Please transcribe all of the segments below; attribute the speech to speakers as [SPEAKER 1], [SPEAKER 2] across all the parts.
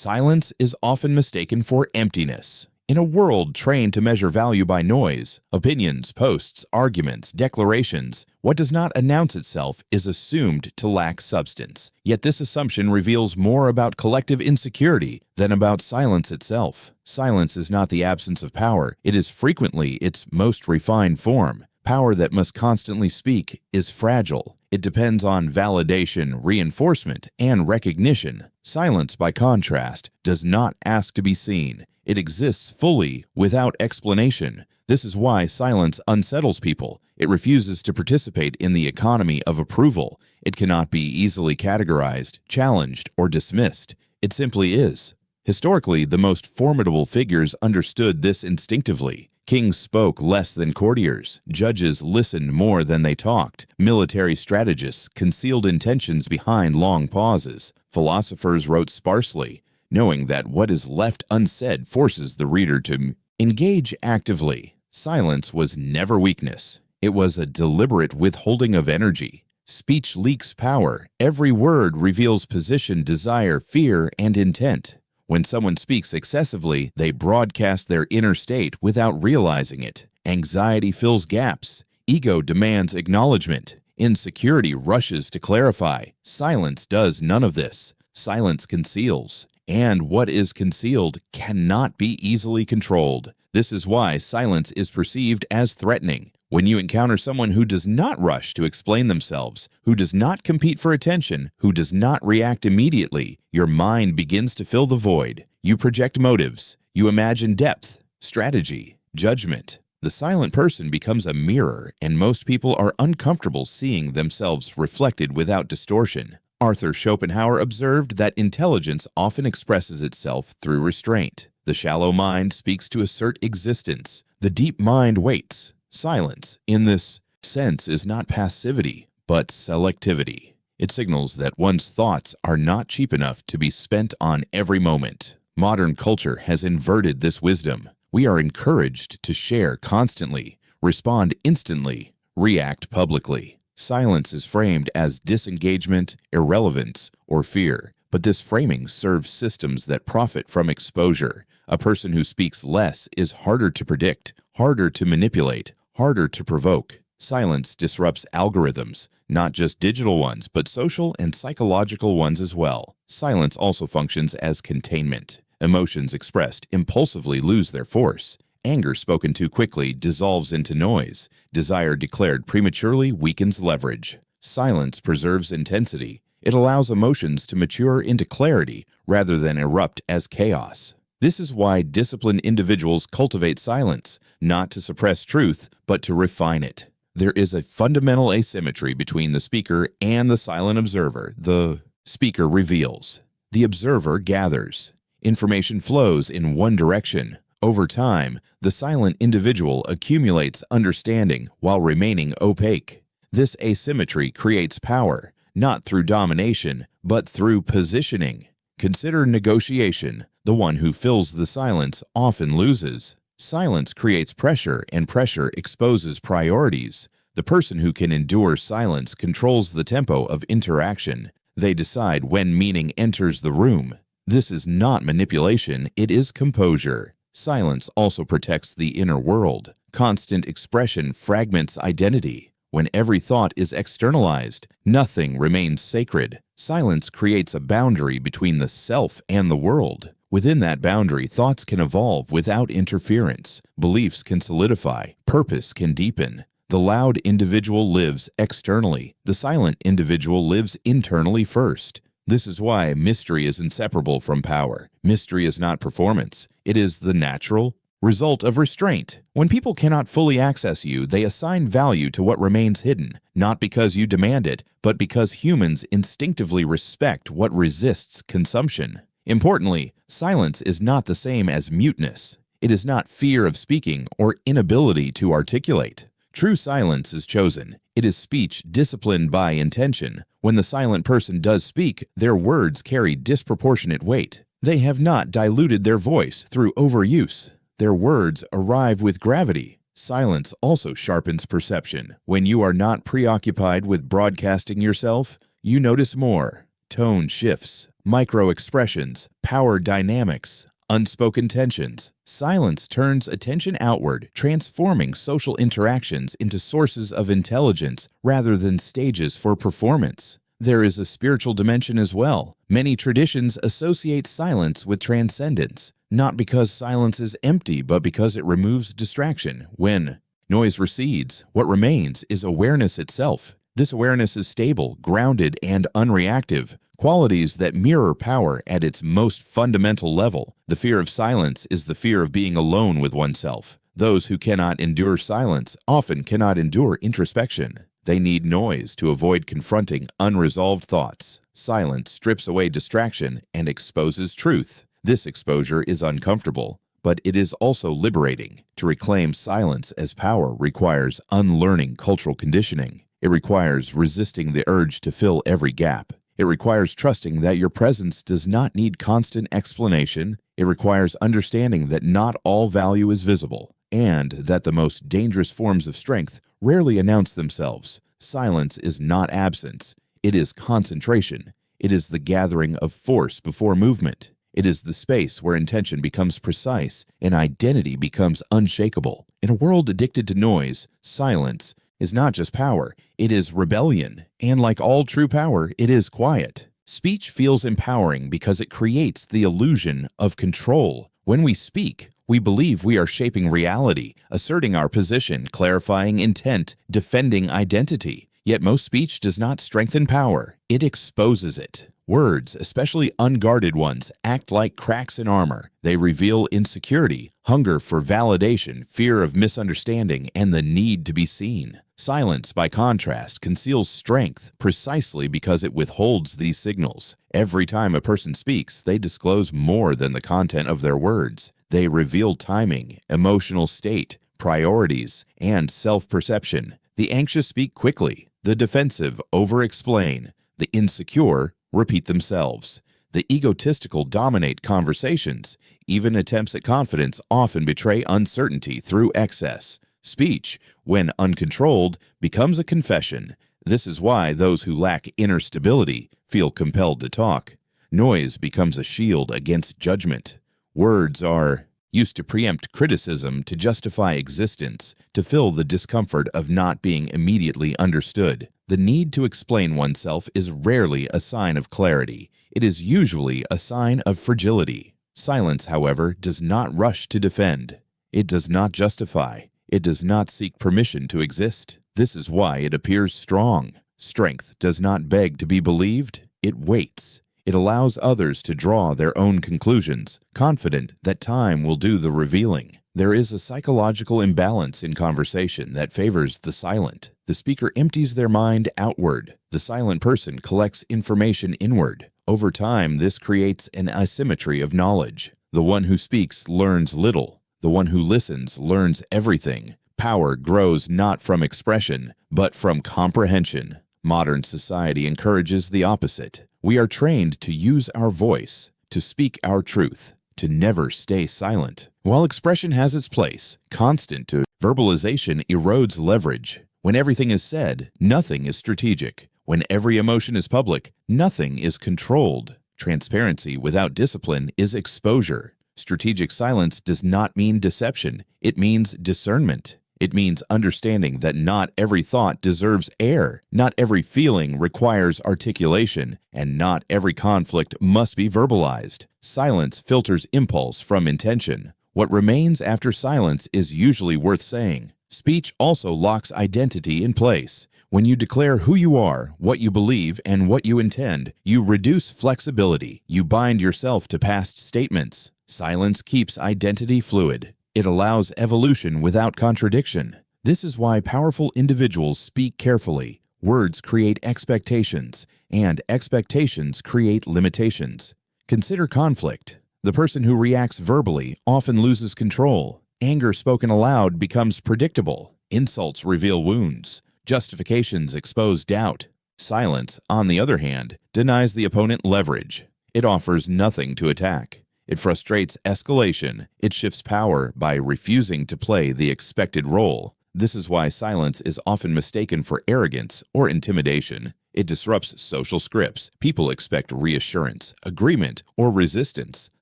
[SPEAKER 1] Silence is often mistaken for emptiness. In a world trained to measure value by noise, opinions, posts, arguments, declarations, what does not announce itself is assumed to lack substance. Yet this assumption reveals more about collective insecurity than about silence itself. Silence is not the absence of power. It is frequently its most refined form. Power that must constantly speak is fragile. It depends on validation, reinforcement, and recognition. Silence, by contrast, does not ask to be seen. It exists fully without explanation. This is why silence unsettles people. It refuses to participate in the economy of approval. It cannot be easily categorized, challenged, or dismissed. It simply is. Historically, the most formidable figures understood this instinctively. Kings spoke less than courtiers. Judges listened more than they talked. Military strategists concealed intentions behind long pauses. Philosophers wrote sparsely, knowing that what is left unsaid forces the reader to engage actively. Silence was never weakness. It was a deliberate withholding of energy. Speech leaks power. Every word reveals position, desire, fear, and intent. When someone speaks excessively, they broadcast their inner state without realizing it. Anxiety fills gaps. Ego demands acknowledgement. Insecurity rushes to clarify. Silence does none of this. Silence conceals. And what is concealed cannot be easily controlled. This is why silence is perceived as threatening. When you encounter someone who does not rush to explain themselves, who does not compete for attention, who does not react immediately, your mind begins to fill the void. You project motives. You imagine depth, strategy, judgment. The silent person becomes a mirror, and most people are uncomfortable seeing themselves reflected without distortion. Arthur Schopenhauer observed that intelligence often expresses itself through restraint. The shallow mind speaks to assert existence. The deep mind waits. Silence, in this sense, is not passivity, but selectivity. It signals that one's thoughts are not cheap enough to be spent on every moment. Modern culture has inverted this wisdom. We are encouraged to share constantly, respond instantly, react publicly. Silence is framed as disengagement, irrelevance, or fear, but this framing serves systems that profit from exposure. A person who speaks less is harder to predict, harder to manipulate, harder to provoke. Silence disrupts algorithms, not just digital ones, but social and psychological ones as well. Silence also functions as containment. Emotions expressed impulsively lose their force. Anger spoken too quickly dissolves into noise. Desire declared prematurely weakens leverage. Silence preserves intensity. It allows emotions to mature into clarity rather than erupt as chaos. This is why disciplined individuals cultivate silence, not to suppress truth, but to refine it. There is a fundamental asymmetry between the speaker and the silent observer. The speaker reveals. The observer gathers. Information flows in one direction. Over time, the silent individual accumulates understanding while remaining opaque. This asymmetry creates power, not through domination, but through positioning. Consider negotiation. The one who fills the silence often loses. Silence creates pressure, and pressure exposes priorities. The person who can endure silence controls the tempo of interaction. They decide when meaning enters the room. This is not manipulation, it is composure. Silence also protects the inner world. Constant expression fragments identity. When every thought is externalized, nothing remains sacred. Silence creates a boundary between the self and the world. Within that boundary, thoughts can evolve without interference. Beliefs can solidify. Purpose can deepen. The loud individual lives externally. The silent individual lives internally first. This is why mystery is inseparable from power. Mystery is not performance. It is the natural result of restraint. When people cannot fully access you, they assign value to what remains hidden, not because you demand it, but because humans instinctively respect what resists consumption. Importantly, silence is not the same as muteness. It is not fear of speaking or inability to articulate. True silence is chosen. It is speech disciplined by intention. When the silent person does speak, their words carry disproportionate weight. They have not diluted their voice through overuse. Their words arrive with gravity. Silence also sharpens perception. When you are not preoccupied with broadcasting yourself, you notice more. tone shifts, micro-expressions, power dynamics, unspoken tensions. Silence turns attention outward, transforming social interactions into sources of intelligence rather than stages for performance. There is a spiritual dimension as well. Many traditions associate silence with transcendence, not because silence is empty, but because it removes distraction. When noise recedes, what remains is awareness itself. This awareness is stable, grounded, and unreactive, qualities that mirror power at its most fundamental level. The fear of silence is the fear of being alone with oneself. Those who cannot endure silence often cannot endure introspection. They need noise to avoid confronting unresolved thoughts. Silence strips away distraction and exposes truth. This exposure is uncomfortable, but it is also liberating. To reclaim silence as power requires unlearning cultural conditioning. It requires resisting the urge to fill every gap. It requires trusting that your presence does not need constant explanation. It requires understanding that not all value is visible, and that the most dangerous forms of strength rarely announce themselves. Silence is not absence. It is concentration. It is the gathering of force before movement. It is the space where intention becomes precise and identity becomes unshakable. In a world addicted to noise, silence is not just power, it is rebellion. And like all true power, it is quiet. Speech feels empowering because it creates the illusion of control. When we speak, we believe we are shaping reality, asserting our position, clarifying intent, defending identity. Yet most speech does not strengthen power, it exposes it. Words, especially unguarded ones, act like cracks in armor. They reveal insecurity, hunger for validation, fear of misunderstanding, and the need to be seen. Silence, by contrast, conceals strength precisely because it withholds these signals. Every time a person speaks, they disclose more than the content of their words. They reveal timing, emotional state, priorities, and self-perception. The anxious speak quickly. The defensive over-explain. The insecure repeat themselves. The egotistical dominate conversations. Even attempts at confidence often betray uncertainty through excess. Speech, when uncontrolled, becomes a confession. This is why those who lack inner stability feel compelled to talk. Noise becomes a shield against judgment. Words are used to preempt criticism, to justify existence, to fill the discomfort of not being immediately understood. The need to explain oneself is rarely a sign of clarity. It is usually a sign of fragility. Silence, however, does not rush to defend. It does not justify. It does not seek permission to exist. This is why it appears strong. Strength does not beg to be believed. It waits. It allows others to draw their own conclusions, confident that time will do the revealing. There is a psychological imbalance in conversation that favors the silent. The speaker empties their mind outward. The silent person collects information inward. Over time, this creates an asymmetry of knowledge. The one who speaks learns little. The one who listens learns everything. Power grows not from expression, but from comprehension. Modern society encourages the opposite. We are trained to use our voice, to speak our truth, to never stay silent. While expression has its place, constant verbalization erodes leverage. When everything is said, nothing is strategic. When every emotion is public, nothing is controlled. Transparency without discipline is exposure. Strategic silence does not mean deception. It means discernment. It means understanding that not every thought deserves air, not every feeling requires articulation, and not every conflict must be verbalized. Silence filters impulse from intention. What remains after silence is usually worth saying. Speech also locks identity in place. When you declare who you are, what you believe, and what you intend, you reduce flexibility. You bind yourself to past statements. Silence keeps identity fluid. It allows evolution without contradiction. This is why powerful individuals speak carefully. Words create expectations, and expectations create limitations. Consider conflict. The person who reacts verbally often loses control. Anger spoken aloud becomes predictable. Insults reveal wounds. Justifications expose doubt. Silence, on the other hand, denies the opponent leverage. It offers nothing to attack. It frustrates escalation. It shifts power by refusing to play the expected role. This is why silence is often mistaken for arrogance or intimidation. It disrupts social scripts. People expect reassurance, agreement, or resistance.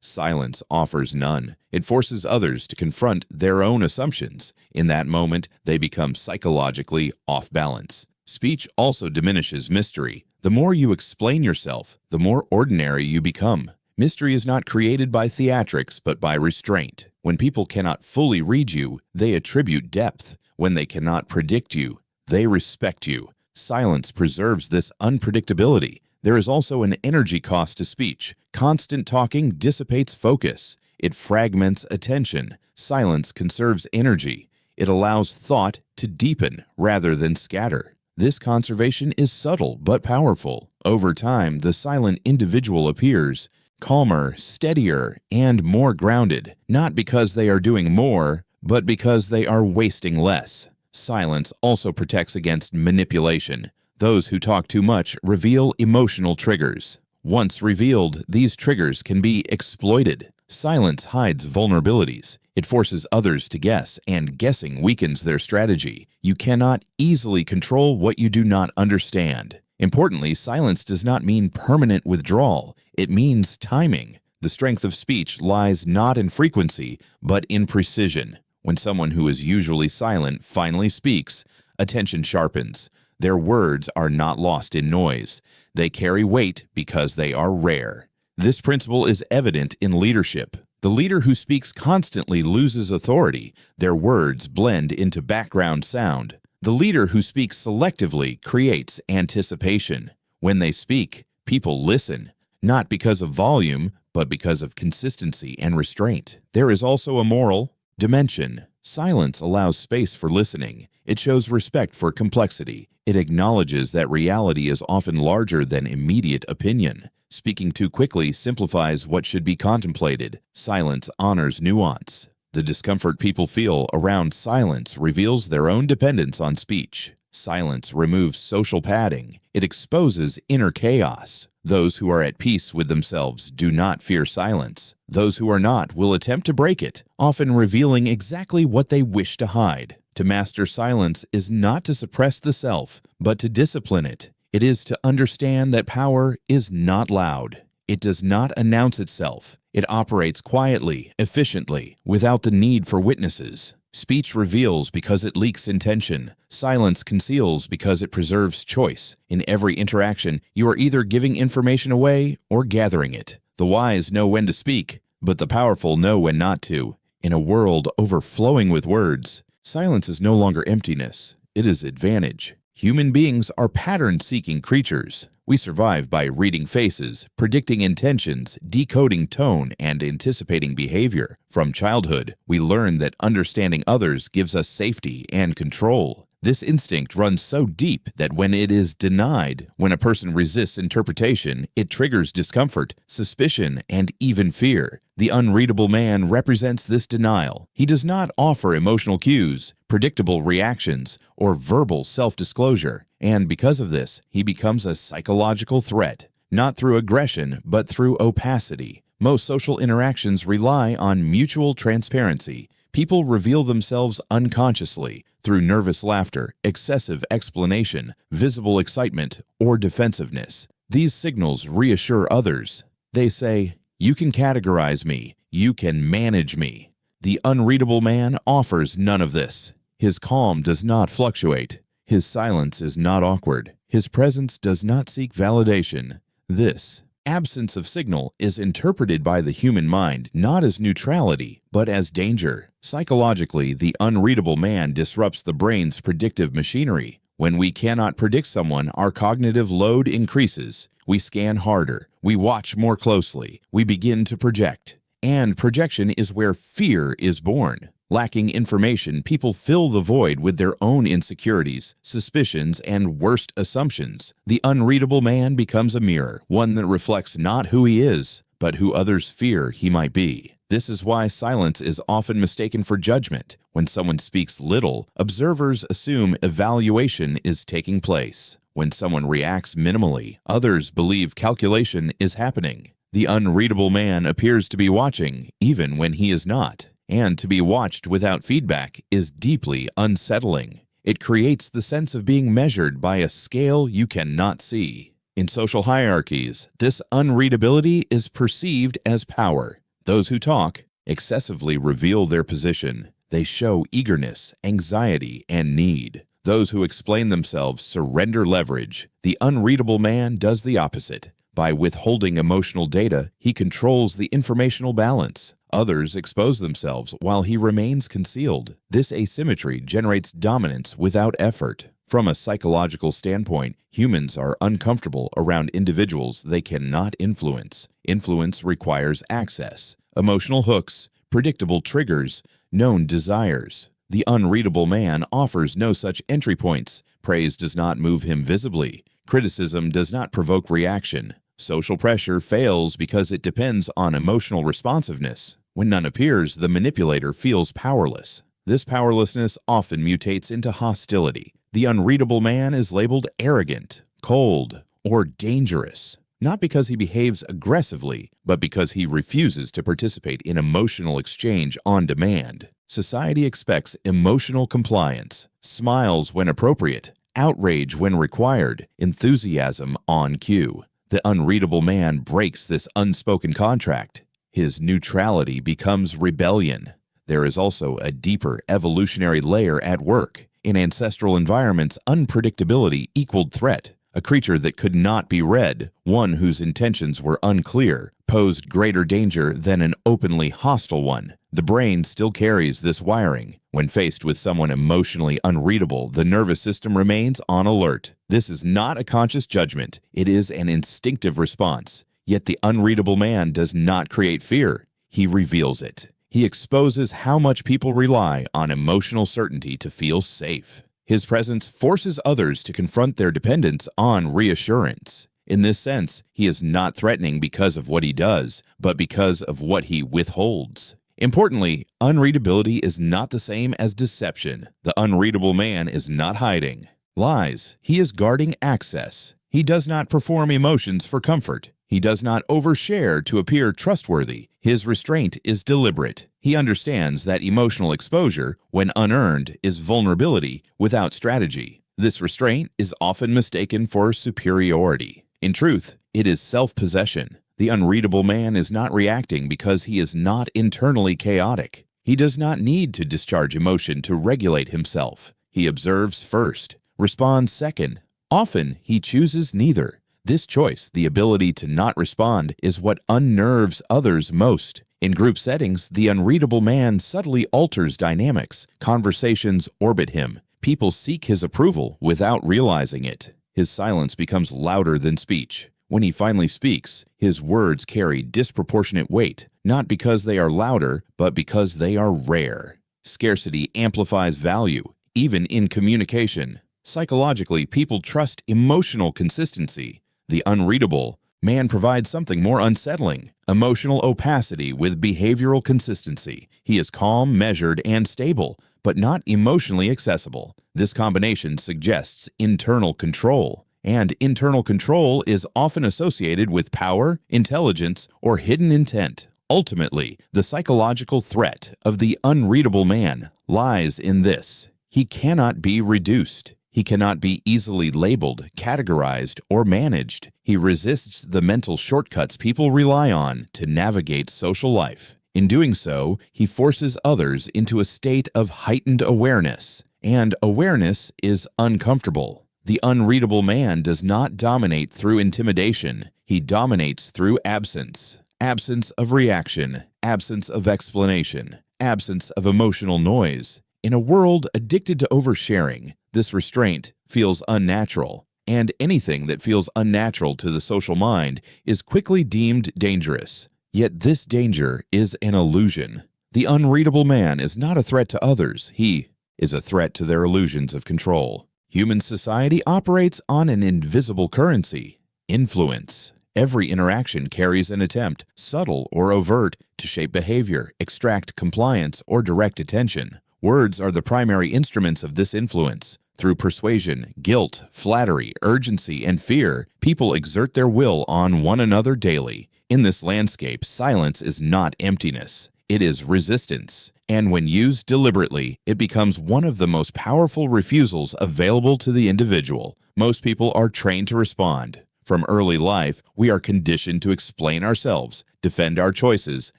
[SPEAKER 1] Silence offers none. It forces others to confront their own assumptions. In that moment, they become psychologically off balance. Speech also diminishes mystery. The more you explain yourself, the more ordinary you become. Mystery is not created by theatrics, but by restraint. When people cannot fully read you, they attribute depth. When they cannot predict you, they respect you. Silence preserves this unpredictability. There is also an energy cost to speech. Constant talking dissipates focus. It fragments attention. Silence conserves energy. It allows thought to deepen rather than scatter. This conservation is subtle but powerful. Over time, the silent individual appears calmer, steadier, and more grounded, not because they are doing more, but because they are wasting less. Silence also protects against manipulation. Those who talk too much reveal emotional triggers. Once revealed, these triggers can be exploited. Silence hides vulnerabilities. It forces others to guess, and guessing weakens their strategy. You cannot easily control what you do not understand. Importantly, silence does not mean permanent withdrawal. It means timing. The strength of speech lies not in frequency, but in precision. When someone who is usually silent finally speaks, attention sharpens. Their words are not lost in noise. They carry weight because they are rare. This principle is evident in leadership. The leader who speaks constantly loses authority. Their words blend into background sound. The leader who speaks selectively creates anticipation. When they speak, people listen, not because of volume, but because of consistency and restraint. There is also a moral dimension. Silence allows space for listening. It shows respect for complexity. It acknowledges that reality is often larger than immediate opinion. Speaking too quickly simplifies what should be contemplated. Silence honors nuance. The discomfort people feel around silence reveals their own dependence on speech. Silence removes social padding. It exposes inner chaos. Those who are at peace with themselves do not fear silence. Those who are not will attempt to break it, often revealing exactly what they wish to hide. To master silence is not to suppress the self, but to discipline it. It is to understand that power is not loud. It does not announce itself. It operates quietly, efficiently, without the need for witnesses. Speech reveals because it leaks intention. Silence conceals because it preserves choice. In every interaction, you are either giving information away or gathering it. The wise know when to speak, but the powerful know when not to. In a world overflowing with words, silence is no longer emptiness. It is advantage. Human beings are pattern-seeking creatures. We survive by reading faces, predicting intentions, decoding tone, and anticipating behavior. From childhood, we learn that understanding others gives us safety and control. This instinct runs so deep that when it is denied, when a person resists interpretation, it triggers discomfort, suspicion, and even fear. The unreadable man represents this denial. He does not offer emotional cues, predictable reactions, or verbal self-disclosure, and because of this, he becomes a psychological threat, not through aggression, but through opacity. Most social interactions rely on mutual transparency. People reveal themselves unconsciously through nervous laughter, excessive explanation, visible excitement, or defensiveness. These signals reassure others. They say, "You can categorize me. You can manage me." The unreadable man offers none of this. His calm does not fluctuate. His silence is not awkward. His presence does not seek validation. This absence of signal is interpreted by the human mind not as neutrality, but as danger. Psychologically, the unreadable man disrupts the brain's predictive machinery. When we cannot predict someone, our cognitive load increases. We scan harder. We watch more closely. We begin to project. And projection is where fear is born. Lacking information, people fill the void with their own insecurities, suspicions, and worst assumptions. The unreadable man becomes a mirror, one that reflects not who he is, but who others fear he might be. This is why silence is often mistaken for judgment. When someone speaks little, observers assume evaluation is taking place. When someone reacts minimally, others believe calculation is happening. The unreadable man appears to be watching, even when he is not. And to be watched without feedback is deeply unsettling. It creates the sense of being measured by a scale you cannot see. In social hierarchies, this unreadability is perceived as power. Those who talk excessively reveal their position. They show eagerness, anxiety, and need. Those who explain themselves surrender leverage. The unreadable man does the opposite. By withholding emotional data, he controls the informational balance. Others expose themselves while he remains concealed. This asymmetry generates dominance without effort. From a psychological standpoint, humans are uncomfortable around individuals they cannot influence. Influence requires access, emotional hooks, predictable triggers, known desires. The unreadable man offers no such entry points. Praise does not move him visibly. Criticism does not provoke reaction. Social pressure fails because it depends on emotional responsiveness. When none appears, the manipulator feels powerless. This powerlessness often mutates into hostility. The unreadable man is labeled arrogant, cold, or dangerous, not because he behaves aggressively, but because he refuses to participate in emotional exchange on demand. Society expects emotional compliance, smiles when appropriate, outrage when required, enthusiasm on cue. The unreadable man breaks this unspoken contract. His neutrality becomes rebellion. There is also a deeper evolutionary layer at work. In ancestral environments, unpredictability equaled threat. A creature that could not be read, one whose intentions were unclear, posed greater danger than an openly hostile one. The brain still carries this wiring. When faced with someone emotionally unreadable, the nervous system remains on alert. This is not a conscious judgment. It is an instinctive response. Yet the unreadable man does not create fear. He reveals it. He exposes how much people rely on emotional certainty to feel safe. His presence forces others to confront their dependence on reassurance. In this sense, he is not threatening because of what he does, but because of what he withholds. Importantly, unreadability is not the same as deception. The unreadable man is not hiding lies. He is guarding access. He does not perform emotions for comfort. He does not overshare to appear trustworthy. His restraint is deliberate. He understands that emotional exposure, when unearned, is vulnerability without strategy. This restraint is often mistaken for superiority. In truth, it is self-possession. The unreadable man is not reacting because he is not internally chaotic. He does not need to discharge emotion to regulate himself. He observes first, responds second. Often, he chooses neither. This choice, the ability to not respond, is what unnerves others most. In group settings, the unreadable man subtly alters dynamics. Conversations orbit him. People seek his approval without realizing it. His silence becomes louder than speech. When he finally speaks, his words carry disproportionate weight, not because they are louder, but because they are rare. Scarcity amplifies value, even in communication. Psychologically, people trust emotional consistency. The unreadable man provides something more unsettling, emotional opacity with behavioral consistency. He is calm, measured, and stable, but not emotionally accessible. This combination suggests internal control, and internal control is often associated with power, intelligence, or hidden intent. Ultimately, the psychological threat of the unreadable man lies in this: he cannot be reduced. He cannot be easily labeled, categorized, or managed. He resists the mental shortcuts people rely on to navigate social life. In doing so, he forces others into a state of heightened awareness, and awareness is uncomfortable. The unreadable man does not dominate through intimidation. He dominates through absence. Absence of reaction, absence of explanation, absence of emotional noise. In a world addicted to oversharing, this restraint feels unnatural, and anything that feels unnatural to the social mind is quickly deemed dangerous. Yet this danger is an illusion. The unreadable man is not a threat to others. He is a threat to their illusions of control. Human society operates on an invisible currency: influence. Every interaction carries an attempt, subtle or overt, to shape behavior, extract compliance, or direct attention. Words are the primary instruments of this influence. Through persuasion, guilt, flattery, urgency, and fear, people exert their will on one another daily. In this landscape, silence is not emptiness. It is resistance, and when used deliberately, it becomes one of the most powerful refusals available to the individual. Most people are trained to respond. From early life, we are conditioned to explain ourselves, defend our choices,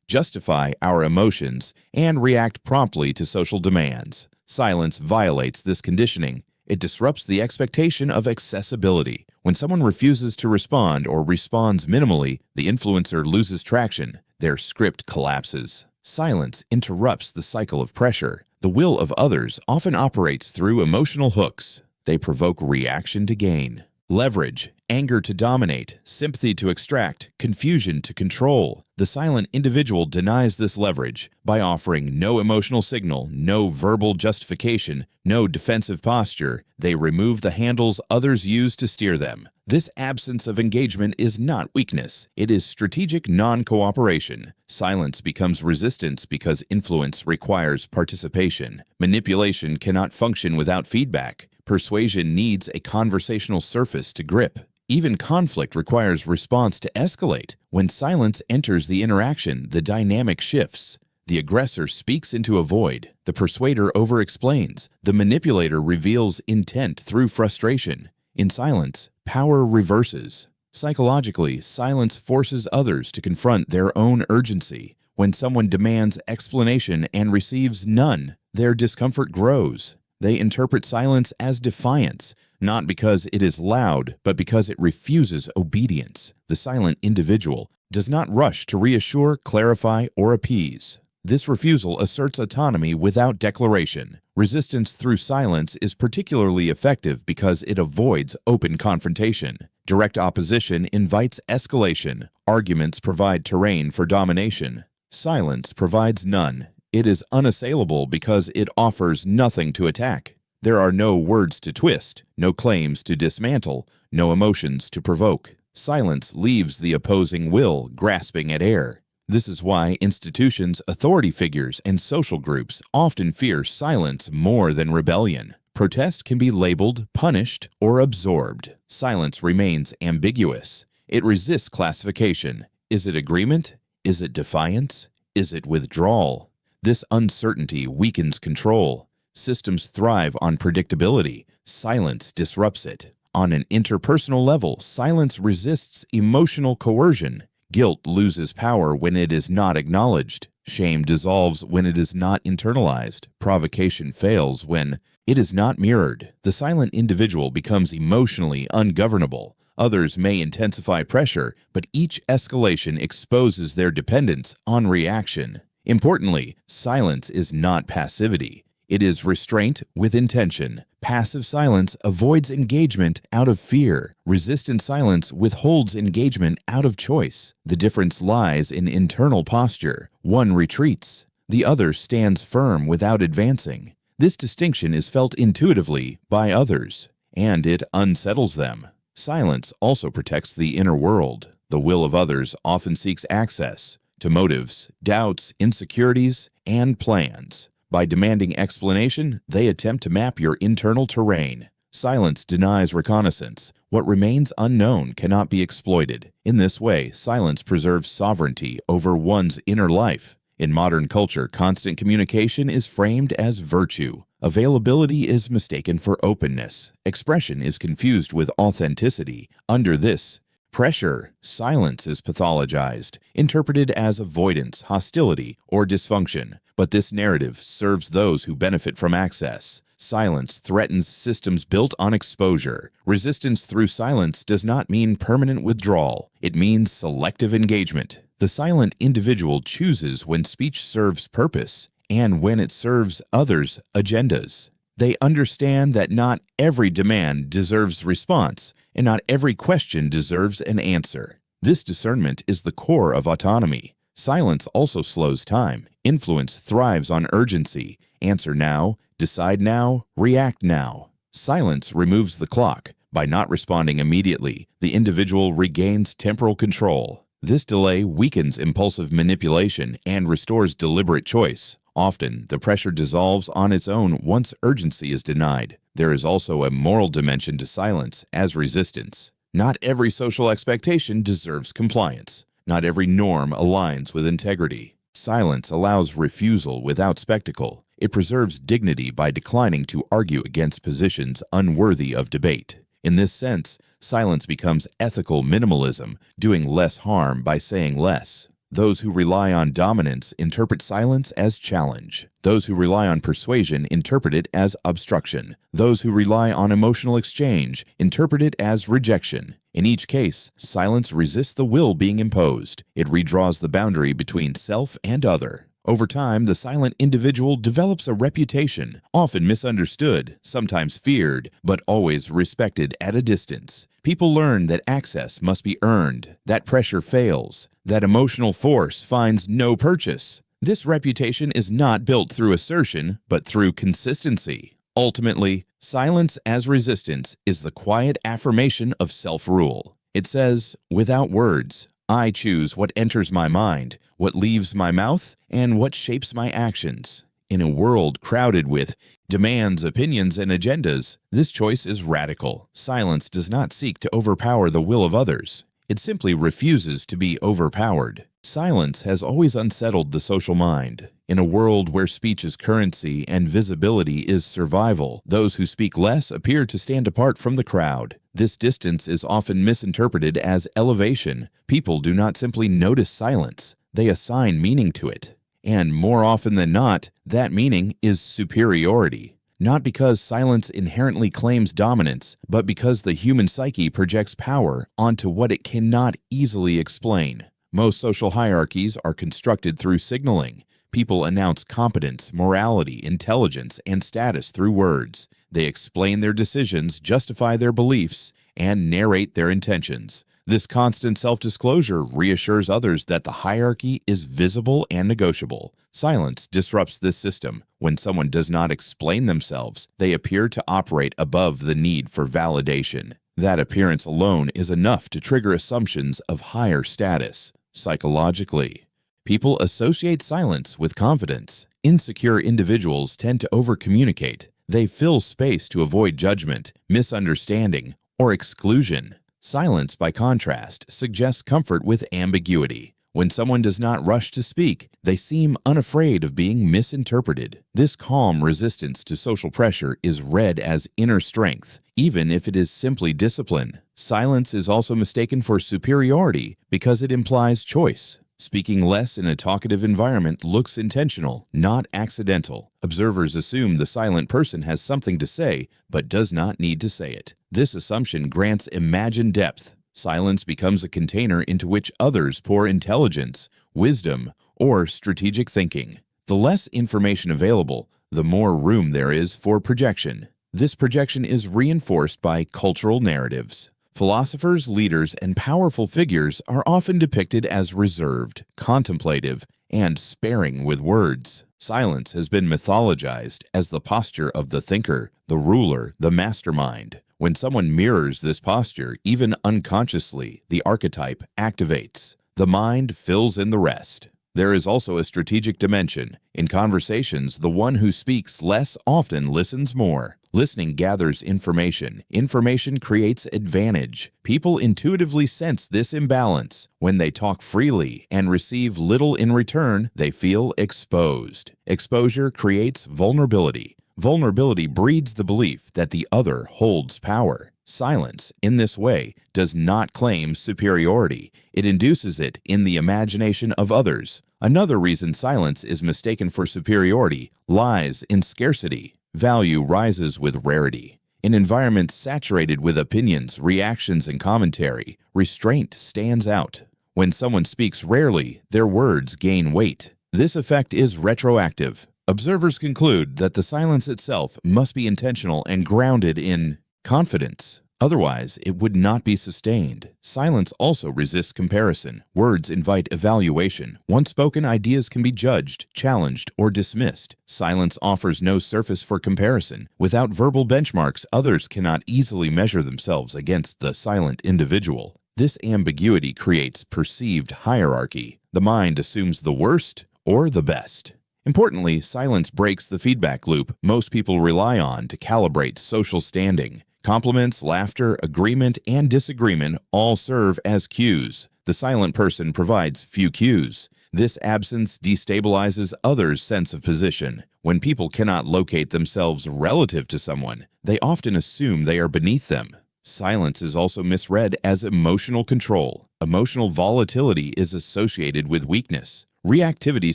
[SPEAKER 1] justify our emotions, and react promptly to social demands. Silence violates this conditioning. It disrupts the expectation of accessibility. When someone refuses to respond or responds minimally, the influencer loses traction. Their script collapses. Silence interrupts the cycle of pressure. The will of others often operates through emotional hooks. They provoke reaction to gain. Leverage, anger to dominate, sympathy to extract, confusion to control. The silent individual denies this leverage by offering no emotional signal, no verbal justification, no defensive posture. They remove the handles others use to steer them. This absence of engagement is not weakness. It is strategic non-cooperation. Silence becomes resistance because influence requires participation. Manipulation cannot function without feedback. Persuasion needs a conversational surface to grip. Even conflict requires response to escalate. When silence enters the interaction, the dynamic shifts. The aggressor speaks into a void. The persuader over-explains. The manipulator reveals intent through frustration. In silence, power reverses. Psychologically, silence forces others to confront their own urgency. When someone demands explanation and receives none, their discomfort grows. They interpret silence as defiance, not because it is loud, but because it refuses obedience. The silent individual does not rush to reassure, clarify, or appease. This refusal asserts autonomy without declaration. Resistance through silence is particularly effective because it avoids open confrontation. Direct opposition invites escalation. Arguments provide terrain for domination. Silence provides none. It is unassailable because it offers nothing to attack. There are no words to twist, no claims to dismantle, no emotions to provoke. Silence leaves the opposing will grasping at air. This is why institutions, authority figures, and social groups often fear silence more than rebellion. Protest can be labeled, punished, or absorbed. Silence remains ambiguous. It resists classification. Is it agreement? Is it defiance? Is it withdrawal? This uncertainty weakens control. Systems thrive on predictability. Silence disrupts it. On an interpersonal level, silence resists emotional coercion. Guilt loses power when it is not acknowledged. Shame dissolves when it is not internalized. Provocation fails when it is not mirrored. The silent individual becomes emotionally ungovernable. Others may intensify pressure, but each escalation exposes their dependence on reaction. Importantly, silence is not passivity. It is restraint with intention. Passive silence avoids engagement out of fear. Resistant silence withholds engagement out of choice. The difference lies in internal posture. One retreats. The other stands firm without advancing. This distinction is felt intuitively by others, and it unsettles them. Silence also protects the inner world. The will of others often seeks access to motives, doubts, insecurities, and plans. By demanding explanation, they attempt to map your internal terrain. Silence denies reconnaissance. What remains unknown cannot be exploited. In this way, silence preserves sovereignty over one's inner life. In modern culture, constant communication is framed as virtue. Availability is mistaken for openness. Expression is confused with authenticity. Under this pressure, silence is pathologized, interpreted as avoidance, hostility, or dysfunction. But this narrative serves those who benefit from access. Silence threatens systems built on exposure. Resistance through silence does not mean permanent withdrawal. It means selective engagement. The silent individual chooses when speech serves purpose and when it serves others' agendas. They understand that not every demand deserves response, and not every question deserves an answer. This discernment is the core of autonomy. Silence also slows time. Influence thrives on urgency. Answer now, decide now, react now. Silence removes the clock. By not responding immediately, the individual regains temporal control. This delay weakens impulsive manipulation and restores deliberate choice. Often, the pressure dissolves on its own once urgency is denied. There is also a moral dimension to silence as resistance. Not every social expectation deserves compliance. Not every norm aligns with integrity. Silence allows refusal without spectacle. It preserves dignity by declining to argue against positions unworthy of debate. In this sense, silence becomes ethical minimalism, doing less harm by saying less. Those who rely on dominance interpret silence as challenge. Those who rely on persuasion interpret it as obstruction. Those who rely on emotional exchange interpret it as rejection. In each case, silence resists the will being imposed. It redraws the boundary between self and other. Over time, the silent individual develops a reputation, often misunderstood, sometimes feared, but always respected at a distance. People learn that access must be earned, that pressure fails, that emotional force finds no purchase. This reputation is not built through assertion, but through consistency. Ultimately, silence as resistance is the quiet affirmation of self-rule. It says, without words, I choose what enters my mind, what leaves my mouth, and what shapes my actions. In a world crowded with demands, opinions, and agendas, this choice is radical. Silence does not seek to overpower the will of others. It simply refuses to be overpowered. Silence has always unsettled the social mind. In a world where speech is currency and visibility is survival, those who speak less appear to stand apart from the crowd. This distance is often misinterpreted as elevation. People do not simply notice silence, they assign meaning to it. And more often than not, that meaning is superiority. Not because silence inherently claims dominance, but because the human psyche projects power onto what it cannot easily explain. Most social hierarchies are constructed through signaling. People announce competence, morality, intelligence, and status through words. They explain their decisions, justify their beliefs, and narrate their intentions. This constant self-disclosure reassures others that the hierarchy is visible and negotiable. Silence disrupts this system. When someone does not explain themselves, they appear to operate above the need for validation. That appearance alone is enough to trigger assumptions of higher status. Psychologically, people associate silence with confidence. Insecure individuals tend to over-communicate. They fill space to avoid judgment, misunderstanding, or exclusion. Silence, by contrast, suggests comfort with ambiguity. When someone does not rush to speak, they seem unafraid of being misinterpreted. This calm resistance to social pressure is read as inner strength, even if it is simply discipline. Silence is also mistaken for superiority because it implies choice. Speaking less in a talkative environment looks intentional, not accidental. Observers assume the silent person has something to say, but does not need to say it. This assumption grants imagined depth. Silence becomes a container into which others pour intelligence, wisdom, or strategic thinking. The less information available, the more room there is for projection. This projection is reinforced by cultural narratives. Philosophers, leaders, and powerful figures are often depicted as reserved, contemplative, and sparing with words. Silence has been mythologized as the posture of the thinker, the ruler, the mastermind. When someone mirrors this posture, even unconsciously, the archetype activates. The mind fills in the rest. There is also a strategic dimension. In conversations, the one who speaks less often listens more. Listening gathers information. Information creates advantage. People intuitively sense this imbalance. When they talk freely and receive little in return, they feel exposed. Exposure creates vulnerability. Vulnerability breeds the belief that the other holds power. Silence, in this way, does not claim superiority. It induces it in the imagination of others. Another reason silence is mistaken for superiority lies in scarcity. Value rises with rarity. In environments saturated with opinions, reactions, and commentary, restraint stands out. When someone speaks rarely, their words gain weight. This effect is retroactive. Observers conclude that the silence itself must be intentional and grounded in confidence. Otherwise, it would not be sustained. Silence also resists comparison. Words invite evaluation. Once spoken, ideas can be judged, challenged, or dismissed. Silence offers no surface for comparison. Without verbal benchmarks, others cannot easily measure themselves against the silent individual. This ambiguity creates perceived hierarchy. The mind assumes the worst or the best. Importantly, silence breaks the feedback loop most people rely on to calibrate social standing. Compliments, laughter, agreement, and disagreement all serve as cues. The silent person provides few cues. This absence destabilizes others' sense of position. When people cannot locate themselves relative to someone, they often assume they are beneath them. Silence is also misread as emotional control. Emotional volatility is associated with weakness. Reactivity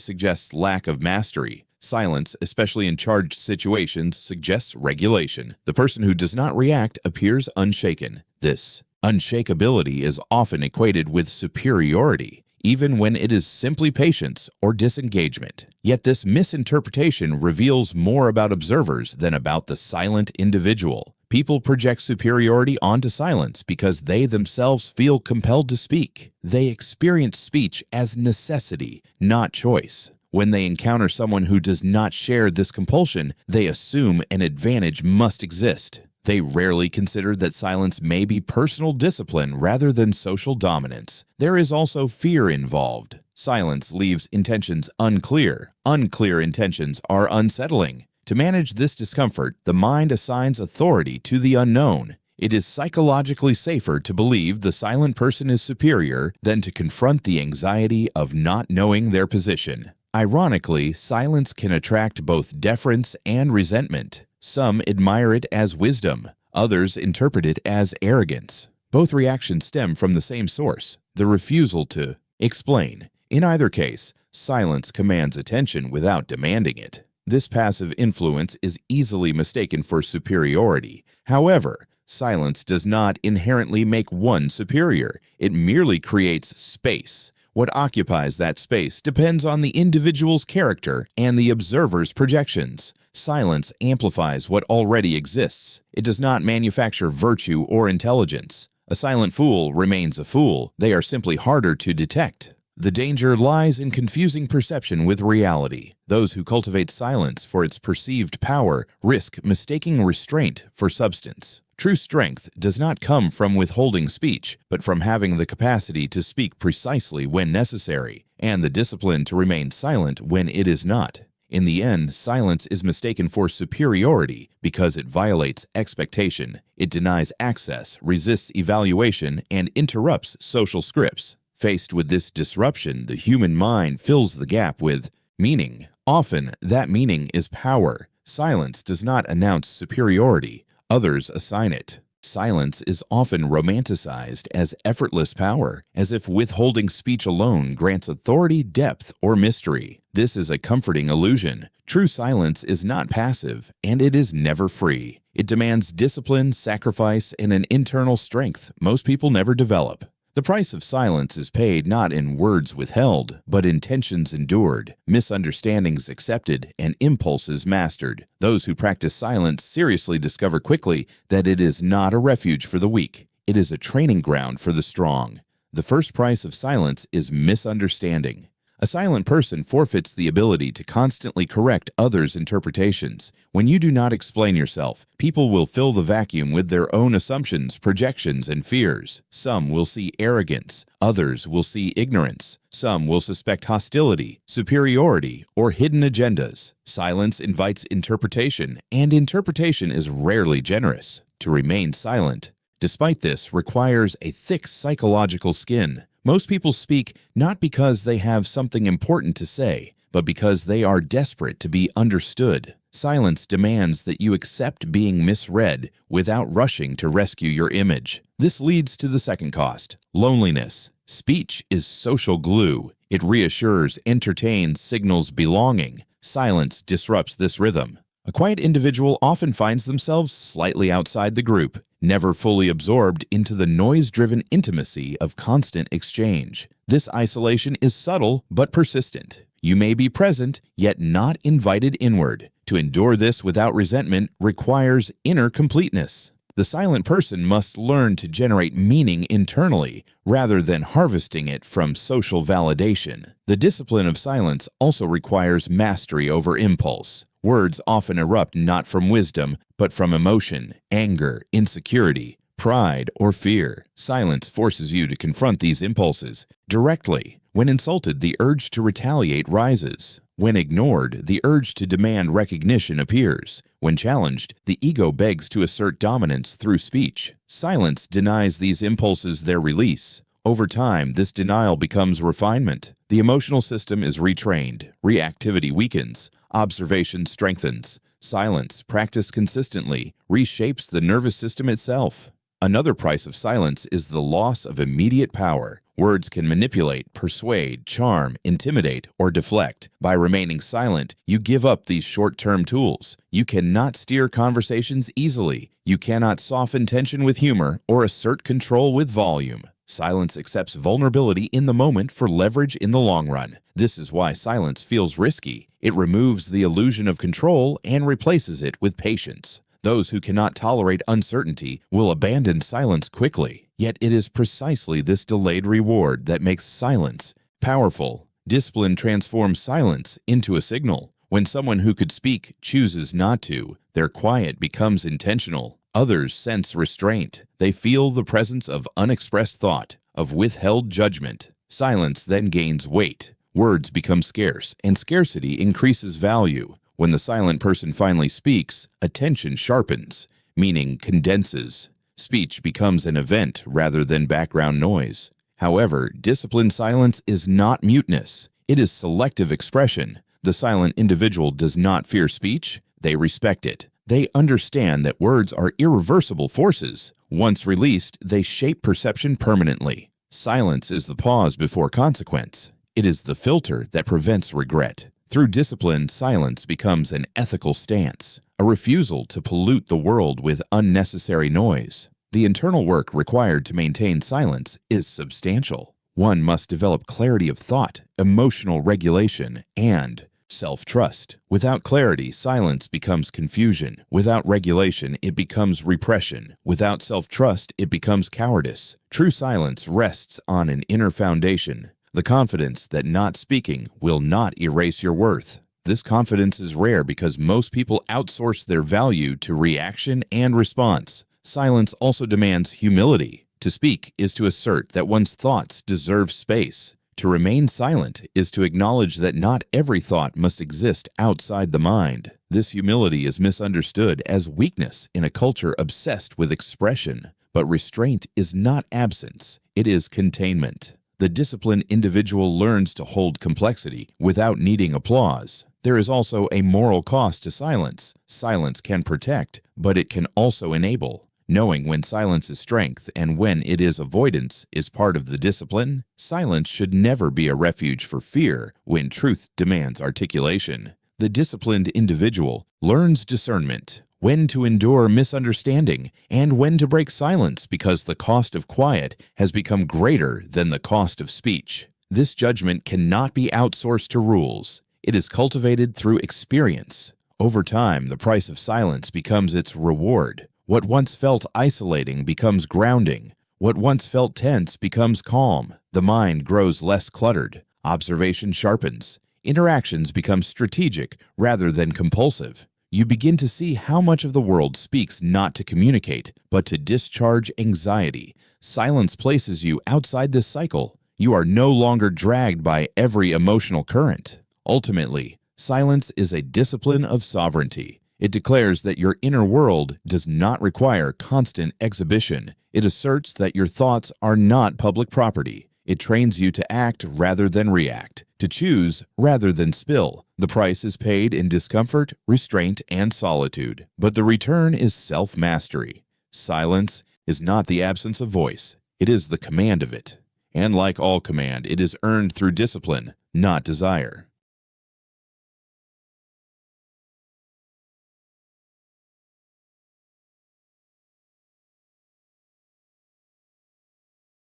[SPEAKER 1] suggests lack of mastery. Silence, especially in charged situations, suggests regulation. The person who does not react appears unshaken. This unshakability is often equated with superiority, even when it is simply patience or disengagement. Yet this misinterpretation reveals more about observers than about the silent individual. People project superiority onto silence because they themselves feel compelled to speak. They experience speech as necessity, not choice. When they encounter someone who does not share this compulsion, they assume an advantage must exist. They rarely consider that silence may be personal discipline rather than social dominance. There is also fear involved. Silence leaves intentions unclear. Unclear intentions are unsettling. To manage this discomfort, the mind assigns authority to the unknown. It is psychologically safer to believe the silent person is superior than to confront the anxiety of not knowing their position. Ironically, silence can attract both deference and resentment. Some admire it as wisdom, others interpret it as arrogance. Both reactions stem from the same source, the refusal to explain. In either case, silence commands attention without demanding it. This passive influence is easily mistaken for superiority. However, silence does not inherently make one superior. It merely creates space. What occupies that space depends on the individual's character and the observer's projections. Silence amplifies what already exists. It does not manufacture virtue or intelligence. A silent fool remains a fool. They are simply harder to detect. The danger lies in confusing perception with reality. Those who cultivate silence for its perceived power risk mistaking restraint for substance. True strength does not come from withholding speech, but from having the capacity to speak precisely when necessary, and the discipline to remain silent when it is not. In the end, silence is mistaken for superiority because it violates expectation. It denies access, resists evaluation, and interrupts social scripts. Faced with this disruption, the human mind fills the gap with meaning. Often, that meaning is power. Silence does not announce superiority. Others assign it. Silence is often romanticized as effortless power, as if withholding speech alone grants authority, depth, or mystery. This is a comforting illusion. True silence is not passive, and it is never free. It demands discipline, sacrifice, and an internal strength most people never develop. The price of silence is paid not in words withheld, but in tensions endured, misunderstandings accepted, and impulses mastered. Those who practice silence seriously discover quickly that it is not a refuge for the weak. It is a training ground for the strong. The first price of silence is misunderstanding. A silent person forfeits the ability to constantly correct others' interpretations. When you do not explain yourself, people will fill the vacuum with their own assumptions, projections, and fears. Some will see arrogance, others will see ignorance. Some will suspect hostility, superiority, or hidden agendas. Silence invites interpretation, and interpretation is rarely generous. To remain silent, despite this, requires a thick psychological skin. Most people speak not because they have something important to say, but because they are desperate to be understood. Silence demands that you accept being misread without rushing to rescue your image. This leads to the second cost, loneliness. Speech is social glue. It reassures, entertains, signals belonging. Silence disrupts this rhythm. A quiet individual often finds themselves slightly outside the group, never fully absorbed into the noise-driven intimacy of constant exchange. This isolation is subtle but persistent. You may be present, yet not invited inward. To endure this without resentment requires inner completeness. The silent person must learn to generate meaning internally, rather than harvesting it from social validation. The discipline of silence also requires mastery over impulse. Words often erupt not from wisdom, but from emotion, anger, insecurity, pride, or fear. Silence forces you to confront these impulses directly. When insulted, the urge to retaliate rises. When ignored, the urge to demand recognition appears. When challenged, the ego begs to assert dominance through speech. Silence denies these impulses their release. Over time, this denial becomes refinement. The emotional system is retrained, reactivity weakens, observation strengthens. Silence, practiced consistently, reshapes the nervous system itself. Another price of silence is the loss of immediate power. Words can manipulate, persuade, charm, intimidate, or deflect. By remaining silent, you give up these short-term tools. You cannot steer conversations easily. You cannot soften tension with humor or assert control with volume. Silence accepts vulnerability in the moment for leverage in the long run. This is why silence feels risky. It removes the illusion of control and replaces it with patience. Those who cannot tolerate uncertainty will abandon silence quickly. Yet it is precisely this delayed reward that makes silence powerful. Discipline transforms silence into a signal. When someone who could speak chooses not to, their quiet becomes intentional. Others sense restraint. They feel the presence of unexpressed thought, of withheld judgment. Silence then gains weight. Words become scarce, and scarcity increases value. When the silent person finally speaks, attention sharpens, meaning condenses. Speech becomes an event rather than background noise. However, disciplined silence is not muteness. It is selective expression. The silent individual does not fear speech. They respect it. They understand that words are irreversible forces. Once released, they shape perception permanently. Silence is the pause before consequence. It is the filter that prevents regret. Through discipline, silence becomes an ethical stance, a refusal to pollute the world with unnecessary noise. The internal work required to maintain silence is substantial. One must develop clarity of thought, emotional regulation, and self-trust. Without clarity, silence becomes confusion. Without regulation, it becomes repression. Without self-trust, it becomes cowardice. True silence rests on an inner foundation, the confidence that not speaking will not erase your worth. This confidence is rare because most people outsource their value to reaction and response. Silence also demands humility. To speak is to assert that one's thoughts deserve space. To remain silent is to acknowledge that not every thought must exist outside the mind. This humility is misunderstood as weakness in a culture obsessed with expression. But restraint is not absence, it is containment. The disciplined individual learns to hold complexity without needing applause. There is also a moral cost to silence. Silence can protect, but it can also enable. Knowing when silence is strength and when it is avoidance is part of the discipline. Silence should never be a refuge for fear when truth demands articulation. The disciplined individual learns discernment, when to endure misunderstanding, and when to break silence because the cost of quiet has become greater than the cost of speech. This judgment cannot be outsourced to rules. It is cultivated through experience. Over time, the price of silence becomes its reward. What once felt isolating becomes grounding. What once felt tense becomes calm. The mind grows less cluttered. Observation sharpens. Interactions become strategic rather than compulsive. You begin to see how much of the world speaks not to communicate, but to discharge anxiety. Silence places you outside this cycle. You are no longer dragged by every emotional current. Ultimately, silence is a discipline of sovereignty. It declares that your inner world does not require constant exhibition. It asserts that your thoughts are not public property. It trains you to act rather than react, to choose rather than spill. The price is paid in discomfort, restraint, and solitude. But the return is self-mastery. Silence is not the absence of voice. It is the command of it. And like all command, it is earned through discipline, not desire.